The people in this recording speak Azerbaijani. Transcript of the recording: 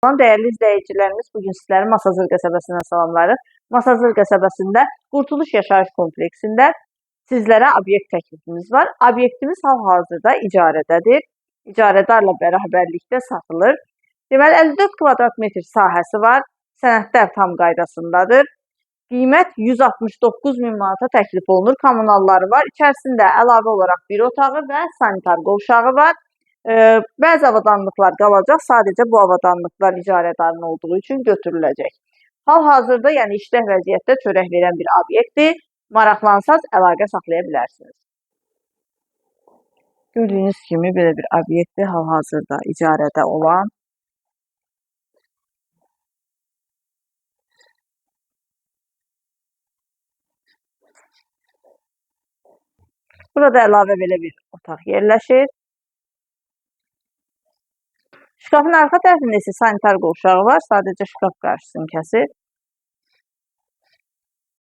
Dəyərli izləyicilərimiz, bugün sizləri Masazır qəsəbəsindən salamlayırıq. Masazır qəsəbəsində Qurtuluş Yaşayış kompleksində sizlərə obyekt təklifimiz var. Obyektimiz hal-hazırda icarədədir. İcarədarla bərabərlikdə satılır. Deməli, 54 kvadrat metr sahəsi var. Sənədlər tam qaydasındadır. Qiymət 169 min manata təklif olunur. Kommunalları var. İçərisində əlavə olaraq bir otağı və sanitar qovşağı var. Bəzi avadanlıqlar qalacaq, sadəcə bu avadanlıqlar icarədarın olduğu üçün götürüləcək. Hal-hazırda, yəni işlək vəziyyətdə çörək verən bir obyektdir. Maraqlansanız əlaqə saxlaya bilərsiniz. Gördüyünüz kimi belə bir obyektdir, hal-hazırda icarədə olan. Burada əlavə belə bir otaq yerləşir. Şkafın arxa tərəfində isə sanitar qovşağı var. Sadəcə şkaf qarşısını kəsir.